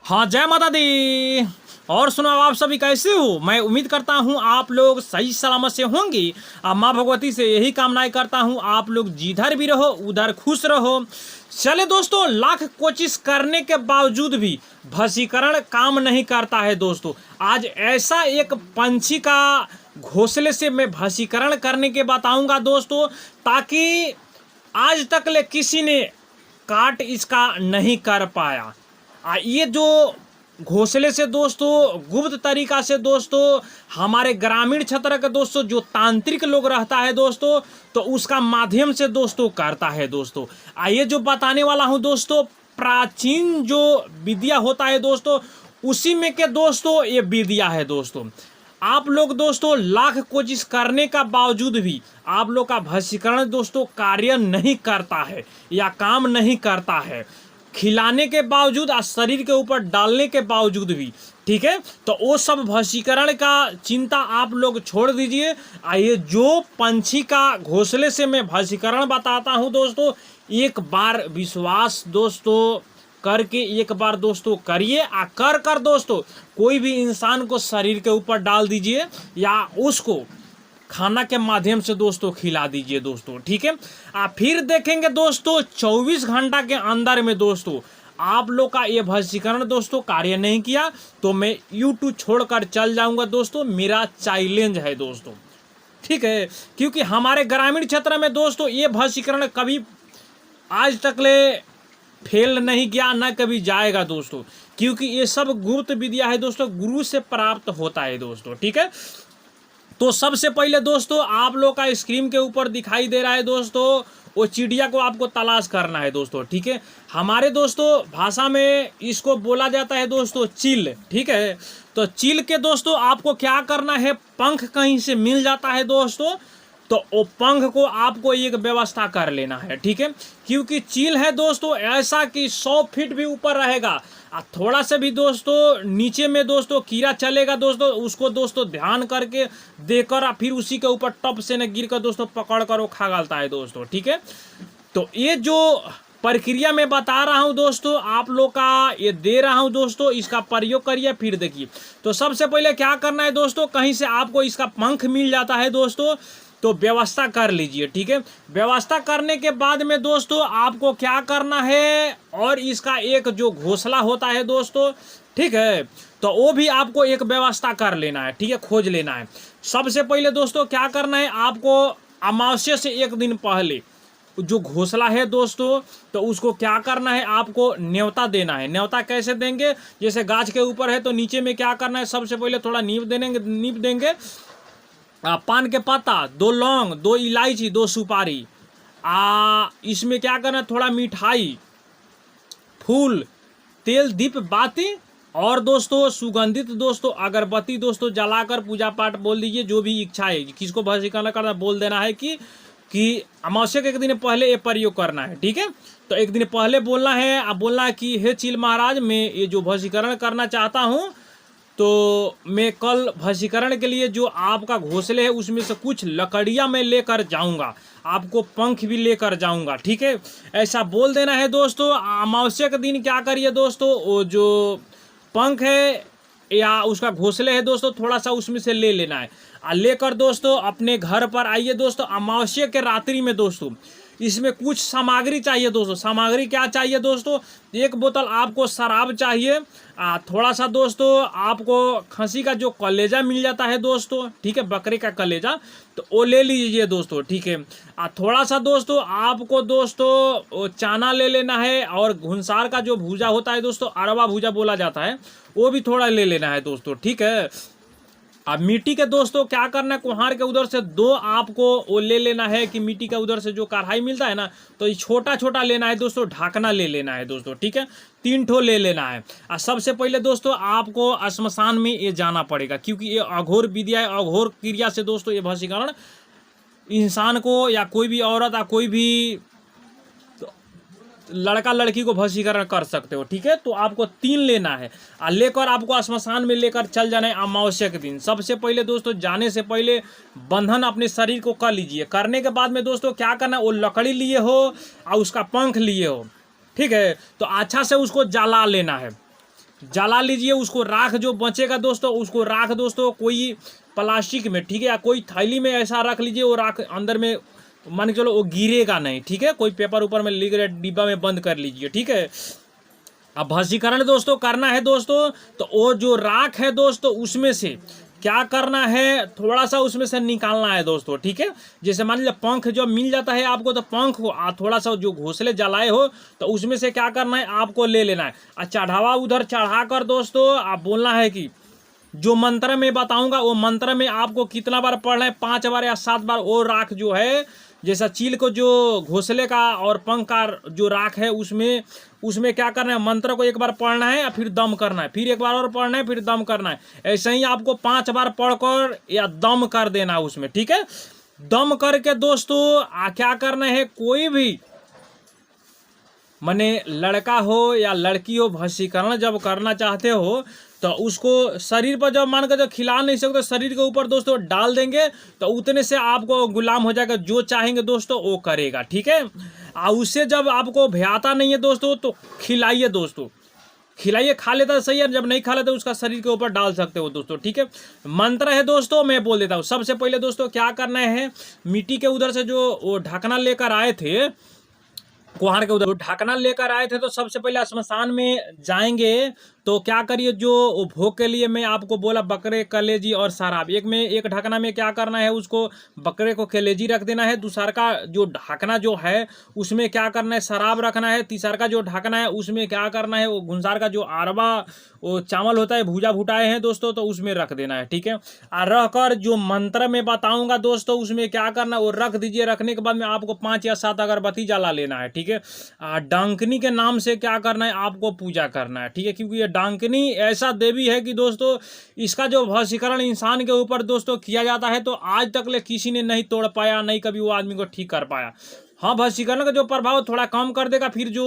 हाँ, जय माता दी। और सुनाओ, आप सभी कैसे हो? मैं उम्मीद करता हूँ आप लोग सही सलामत से होंगे। अब माँ भगवती से यही कामनाएं करता हूँ आप लोग जिधर भी रहो उधर खुश रहो। चले दोस्तों, लाख कोशिश करने के बावजूद भी वशीकरण काम नहीं करता है दोस्तों। आज ऐसा एक पंछी का घोंसले से मैं वशीकरण करने के बताऊंगा दोस्तों, ताकि आज तक ले किसी ने काट इसका नहीं कर पाया। ये जो घोंसले से दोस्तों गुप्त तरीका से दोस्तों हमारे ग्रामीण क्षेत्र के दोस्तों जो तांत्रिक लोग रहता है दोस्तों, तो उसका माध्यम से दोस्तों करता है दोस्तों। आइए जो बताने वाला हूं दोस्तों, प्राचीन जो विद्या होता है दोस्तों, उसी में के दोस्तों ये विद्या है दोस्तों। आप लोग दोस्तों लाख कोशिश करने का बावजूद भी आप लोग का वशीकरण दोस्तों कार्य नहीं करता है या काम नहीं करता है, खिलाने के बावजूद और शरीर के ऊपर डालने के बावजूद भी। ठीक है, तो वो सब वशीकरण का चिंता आप लोग छोड़ दीजिए। आइए जो पंछी का घोंसले से मैं वशीकरण बताता हूं दोस्तों, एक बार विश्वास दोस्तों करके एक बार दोस्तों करिए। कर कर दोस्तों कोई भी इंसान को शरीर के ऊपर डाल दीजिए या उसको खाना के माध्यम से दोस्तों खिला दीजिए दोस्तों। ठीक है, आप फिर देखेंगे दोस्तों 24 घंटा के अंदर में दोस्तों आप लोग का ये वशीकरण दोस्तों कार्य नहीं किया तो मैं यूट्यूब छोड़कर चल जाऊंगा दोस्तों। मेरा चैलेंज है दोस्तों। ठीक है, क्योंकि हमारे ग्रामीण क्षेत्र में दोस्तों ये वशीकरण कभी आज तक ले फेल नहीं किया, ना कभी जाएगा दोस्तों, क्योंकि ये सब गुप्त विद्या है दोस्तों, गुरु से प्राप्त होता है दोस्तों। ठीक है, तो सबसे पहले दोस्तों आप लोग का स्क्रीन के ऊपर दिखाई दे रहा है दोस्तों, वो चिड़िया को आपको तलाश करना है दोस्तों। ठीक है, हमारे दोस्तों भाषा में इसको बोला जाता है दोस्तों चील। ठीक है, तो चील के दोस्तों आपको क्या करना है, पंख कहीं से मिल जाता है दोस्तों, तो वो पंख को आपको एक व्यवस्था कर लेना है। ठीक है, क्योंकि चील है दोस्तों ऐसा कि 100 फीट भी ऊपर रहेगा, थोड़ा सा भी दोस्तों नीचे में दोस्तों कीड़ा चलेगा दोस्तों, उसको दोस्तों ध्यान करके देकर फिर उसी के ऊपर टप से न गिर कर दोस्तों पकड़ कर वो खा डालता है दोस्तों। ठीक है, तो ये जो प्रक्रिया मैं बता रहा हूं दोस्तों आप लोग का ये दे रहा हूं दोस्तों, इसका प्रयोग करिए फिर देखिए। तो सबसे पहले क्या करना है दोस्तों, कहीं से आपको इसका पंख मिल जाता है दोस्तों तो व्यवस्था कर लीजिए। ठीक है, व्यवस्था करने के बाद में दोस्तों आपको क्या करना है, और इसका एक जो घोंसला होता है दोस्तों, ठीक है, तो वो भी आपको एक व्यवस्था कर लेना है। ठीक है, खोज लेना है। सबसे पहले दोस्तों क्या करना है, आपको अमावस्या से एक दिन पहले जो घोंसला है दोस्तों, तो उसको क्या करना है, आपको न्योता देना है। न्योता कैसे देंगे, जैसे गाछ के ऊपर है तो नीचे में क्या करना है, सबसे पहले थोड़ा नींव देंगे, पान के पत्ता, 2 लौंग, 2 इलायची, 2 सुपारी, इसमें क्या करना है, थोड़ा मिठाई, फूल, तेल, दीप बाती और दोस्तों सुगंधित दोस्तों अगरबत्ती दोस्तों जलाकर पूजा पाठ बोल दीजिए। जो भी इच्छा है, किसको वशीकरण करना बोल देना है कि अमावस्या के एक दिन पहले ये प्रयोग करना है। ठीक है, तो एक दिन पहले बोलना है, अब बोलना है कि हे चील महाराज, मैं ये जो वशीकरण करना चाहता हूँ, तो मैं कल वशीकरण के लिए जो आपका घोंसले है उसमें से कुछ लकड़ियां मैं लेकर जाऊंगा, आपको पंख भी लेकर जाऊंगा। ठीक है, ऐसा बोल देना है दोस्तों। अमावस्या के दिन क्या करिए दोस्तों, वो जो पंख है या उसका घोंसले है दोस्तों, थोड़ा सा उसमें से ले लेना है, और लेकर दोस्तों अपने घर पर आइए दोस्तों। अमावस्या के रात्रि में दोस्तों इसमें कुछ सामग्री चाहिए दोस्तों। सामग्री क्या चाहिए दोस्तों, 1 बोतल आपको शराब चाहिए, थोड़ा सा दोस्तों आपको खसी का जो कलेजा मिल जाता है दोस्तों, ठीक है, बकरे का कलेजा, तो वो ले लीजिए दोस्तों। ठीक है, थोड़ा सा दोस्तों आपको दोस्तों चाना ले लेना है, और घुनसार का जो भूजा होता है दोस्तों, अरवा भूजा बोला जाता है, वो भी थोड़ा ले लेना है दोस्तों। ठीक है, अब मिट्टी के दोस्तों क्या करना है, कुम्हार के उधर से 2 आपको वो ले लेना है, कि मिट्टी का उधर से जो कढ़ाई मिलता है ना, तो ये छोटा छोटा लेना है दोस्तों, ढाकना ले लेना है दोस्तों। ठीक है, 3 ठो ले लेना है। और सबसे पहले दोस्तों आपको श्मशान में ये जाना पड़ेगा, क्योंकि ये अघोर विद्या है, अघोर क्रिया से दोस्तों ये वशीकरण इंसान को या कोई भी औरत या कोई भी लड़का लड़की को वशीकरण कर सकते हो। ठीक है, तो आपको 3 लेना है, और लेकर आपको श्मशान में लेकर चल जाना है अमावस्या के दिन। सबसे पहले दोस्तों जाने से पहले बंधन अपने शरीर को कर लीजिए। करने के बाद में दोस्तों क्या करना है, वो लकड़ी लिए हो और उसका पंख लिए हो, ठीक है, तो अच्छा से उसको जला लेना है। जला लीजिए उसको। राख जो बचेगा दोस्तों उसको राख दोस्तों कोई प्लास्टिक में, ठीक है, या कोई थैली में ऐसा रख लीजिए, वो राख अंदर में मान के चलो वो गिरेगा नहीं, ठीक है, कोई पेपर ऊपर में लिख रहे डिब्बा में बंद कर लीजिए, ठीक है। अब भस्मीकरण दोस्तों करना है दोस्तों, तो वो जो राख है दोस्तों उसमें से क्या करना है, थोड़ा सा उसमें से निकालना है दोस्तों, ठीक है। जैसे मान लीजिए पंख जो मिल जाता है आपको, तो पंख को थोड़ा सा जो घोंसले जलाए हो तो उसमें से क्या करना है आपको ले लेना है, और चढ़ावा उधर चढ़ा कर दोस्तों आप बोलना है कि जो मंत्र में बताऊंगा वो मंत्र में आपको कितना बार पढ़ना है, 5 बार या 7 बार। वो राख जो है जैसा चील को जो घोंसले का और पंख का जो राख है उसमें क्या करना है, मंत्र को एक बार पढ़ना है या फिर दम करना है, फिर एक बार और पढ़ना है, फिर दम करना है। ऐसे ही आपको 5 बार पढ़कर या दम कर देना है उसमें, ठीक है। दम करके दोस्तों क्या करना है, कोई भी माने लड़का हो या लड़की हो, भस्मीकरण जब करना चाहते हो तो उसको शरीर पर जब मान कर जब खिला नहीं सकते, शरीर के ऊपर दोस्तों डाल देंगे तो उतने से आपको गुलाम हो जाएगा, जो चाहेंगे दोस्तों वो करेगा, ठीक है। और उससे जब आपको भयाता नहीं है दोस्तों तो खिलाइए दोस्तों, खिलाइए, खा लेता है सही है, जब नहीं खा लेता उसका शरीर के ऊपर डाल सकते हो दोस्तों, ठीक है। मंत्र है दोस्तों, मैं बोल देता हूँ। सबसे पहले दोस्तों क्या करना है, मिट्टी के उधर से जो वो ढकना लेकर आए थे, कुहार के उधर ढकना लेकर आए थे, तो सबसे पहले श्मशान में जाएंगे तो क्या करिए, जो भोग के लिए मैं आपको बोला बकरे कलेजी और शराब, एक ढकना में क्या करना है, उसको बकरे को कलेजी रख देना है, दूसरा का जो ढकना जो है उसमें क्या करना है, शराब रखना है, तीसरा का जो ढकना है उसमें क्या करना है, वो गुंसार का जो अरबा वो चावल होता है भूजा भुटाए हैं दोस्तों, तो उसमें रख देना है, ठीक है। और रख कर जो मंत्र में बताऊंगा दोस्तों उसमें क्या करना वो रख दीजिए। रखने के बाद में आपको 5 या 7 अगरबत्ती जला लेना है, ठीक है। डांकनी के नाम से क्या करना है आपको पूजा करना है, ठीक है, क्योंकि ये डांकनी ऐसा देवी है कि दोस्तों इसका जो भस्मीकरण इंसान के ऊपर दोस्तों किया जाता है तो आज तक ले किसी ने नहीं तोड़ पाया, नहीं कभी वो आदमी को ठीक कर पाया। हाँ, भस्मीकरण का जो प्रभाव थोड़ा कम कर देगा, फिर जो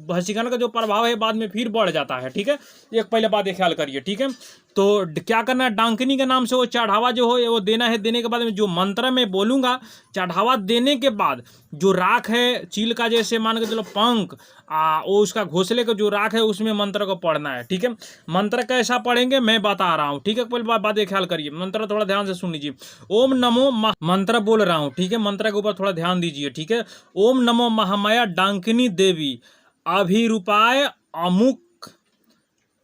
भस्मीकरण का जो प्रभाव है बाद में फिर बढ़ जाता है, ठीक है। एक पहले बात ये ख्याल करिए, ठीक है। तो क्या करना है, डांकनी के नाम से वो चढ़ावा जो हो वो देना है। देने के बाद में जो मंत्र में बोलूंगा, चढ़ावा देने के बाद जो राख है चील का, जैसे मान के चलो पंख वो उसका घोंसले का जो राख है उसमें मंत्र को पढ़ना है, ठीक है। मंत्र कैसा पढ़ेंगे मैं बता रहा हूँ, ठीक है। पहले बात ये ख्याल करिए, मंत्र थोड़ा ध्यान से सुन लीजिए। ओम नमो मंत्र बोल रहा हूँ, ठीक है, मंत्र के ऊपर थोड़ा ध्यान दीजिए, ठीक है। ओम नमो महामाया डांकनी देवी अभिरूपाय अमुक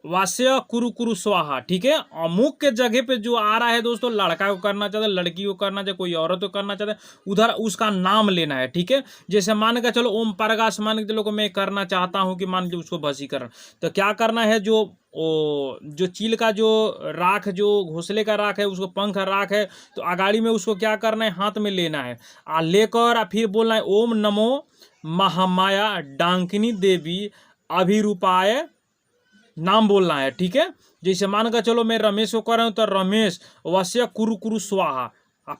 वास्य कुरु कुरु स्वाहा, ठीक है। अमुक के जगह पे जो आ रहा है दोस्तों, लड़का को करना चाहते, लड़की को करना चाहते, कोई औरत को करना चाहते, उधर उसका नाम लेना है, ठीक है। जैसे मान के चलो ओम प्रकाश मान के चलो को मैं करना चाहता हूं कि मान लीजिए उसको भस्मीकरण, तो क्या करना है, जो चील का जो राख, जो घोंसले का राख है, उसको पंख राख है, तो अगाड़ी में उसको क्या करना है, हाथ में लेना है, लेकर फिर बोलना है ओम नमो महामाया डांकनी देवी अभिरूपाय नाम बोलना है, ठीक है। जैसे मान कर चलो मैं रमेश को कर रहा हूँ तो रमेश वश्य कुरु कुरु स्वाहा,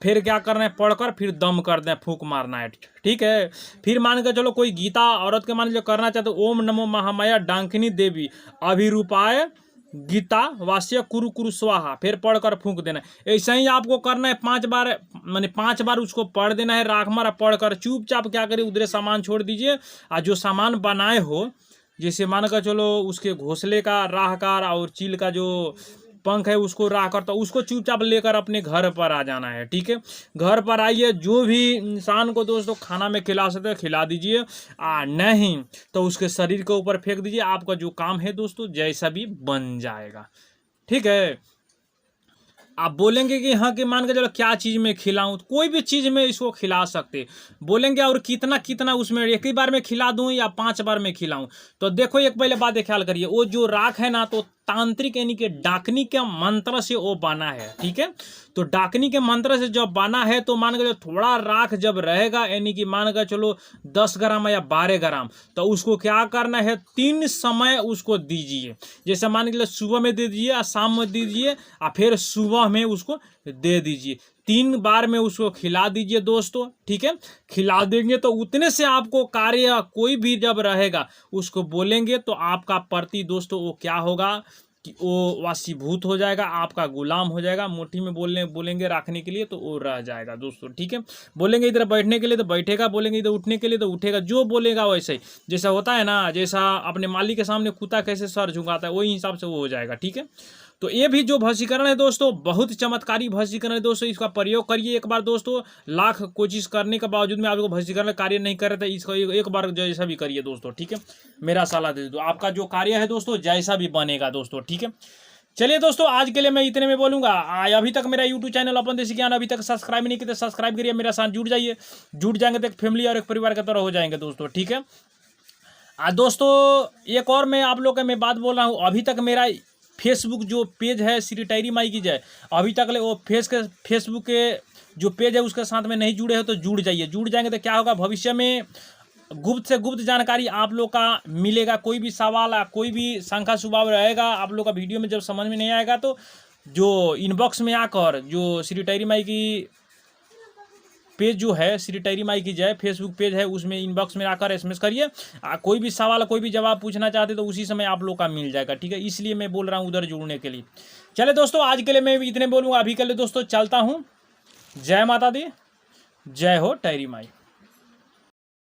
फिर क्या करना है, पढ़कर फिर दम कर दें, फूंक मारना है, ठीक है। फिर मान कर चलो कोई गीता औरत के मान जो करना चाहते ओम नमो महामाया डांकनी देवी अभिरूपाय गीता वास्य कुरु कुरु स्वाहा, फिर पढ़कर फूंक देना है। ऐसा ही आपको करना है 5 बार, माने 5 बार उसको पढ़ देना है। राख मारा पढ़कर चुपचाप क्या करिए, उधर सामान छोड़ दीजिए, और जो सामान बनाए हो, जैसे मान कर चलो उसके घोंसले का राहकार और चील का जो पंख है उसको राह कर, तो उसको चुपचाप लेकर अपने घर पर आ जाना है, ठीक है। घर पर आइए, जो भी इंसान को दोस्तों खाना में खिला सकते हैं खिला दीजिए, नहीं तो उसके शरीर के ऊपर फेंक दीजिए। आपका जो काम है दोस्तों जैसा भी बन जाएगा, ठीक है। आप बोलेंगे कि हाँ कि मान के चलो क्या चीज़ में खिलाऊं, कोई भी चीज़ में इसको खिला सकते बोलेंगे, और कितना कितना उसमें एक ही बार में खिला दूं या 5 बार में खिलाऊं, तो देखो एक पहले बात ख्याल करिए, वो जो राख है ना तो तांत्रिक यानी कि डाकनी के मंत्र से वो बना है, ठीक है। तो डाकनी के मंत्र से जब बना है तो मान के थोड़ा राख जब रहेगा, यानी कि मान कर चलो 10 ग्राम या 12 ग्राम, तो उसको क्या करना है, 3 समय उसको दीजिए। जैसे मान के सुबह में दे दीजिए, शाम में दीजिए, और फिर सुबह में उसको दे दीजिए। 3 बार में उसको खिला दीजिए दोस्तों, ठीक है। खिला देंगे तो उतने से आपको कार्य कोई भी जब रहेगा उसको बोलेंगे तो आपका प्रति दोस्तों वो क्या होगा, कि वो वासीभूत हो जाएगा, आपका गुलाम हो जाएगा। मुट्ठी में बोलेंगे रखने के लिए तो वो रह जाएगा दोस्तों, ठीक है। बोलेंगे इधर बैठने के लिए तो बैठेगा, बोलेंगे इधर उठने के लिए तो उठेगा, जो बोलेगा वैसे ही। जैसा होता है ना, जैसा अपने मालिक के सामने कुत्ता कैसे सर झुकाता है, वही हिसाब से वो हो जाएगा, ठीक है। तो ये भी जो वशीकरण है दोस्तों, बहुत चमत्कारी वशीकरण है दोस्तों। इसका प्रयोग करिए एक बार दोस्तों। लाख कोशिश करने के बावजूद में आपको वशीकरण कार्य नहीं कर रहे थे, इसका एक बार जैसा भी करिए दोस्तों, ठीक है। मेरा सलाह दे दो, आपका जो कार्य है दोस्तों जैसा भी बनेगा दोस्तों, ठीक है। चलिए दोस्तों, आज के लिए मैं इतने में बोलूंगा। अभी तक मेरा यूट्यूब चैनल अपन देसी ज्ञान अभी तक सब्सक्राइब नहीं किया तो सब्सक्राइब करिए, मेरे साथ जुड़ जाइए। जुड़ जाएंगे तो एक फैमिली और एक परिवार की तरह हो जाएंगे दोस्तों, ठीक है। दोस्तों एक और मैं आप लोग का मैं बात बोल रहा हूँ, अभी तक मेरा फेसबुक जो पेज है श्री टैरी माई की जय, अभी तक वो फेसबुक के जो पेज है उसके साथ में नहीं जुड़े हो तो जुड़ जाइए। जुड़ जाएंगे तो क्या होगा, भविष्य में गुप्त से गुप्त जानकारी आप लोग का मिलेगा। कोई भी सवाल, कोई भी शंका स्वभाव रहेगा आप लोग का वीडियो में जब समझ में नहीं आएगा तो जो इनबॉक्स में आकर जो श्री टैरी माई की पेज जो है श्री टैरी माई की जय फेसबुक पेज है, उसमें इनबॉक्स में आकर एसएमएस करिए। कोई भी सवाल कोई भी जवाब पूछना चाहते तो उसी समय आप लोग का मिल जाएगा, ठीक है। इसलिए मैं बोल रहा हूँ उधर जुड़ने के लिए। चले दोस्तों, आज के लिए मैं इतने बोलूँगा। अभी के लिए दोस्तों चलता हूँ। जय माता दी, जय हो टैरी माई।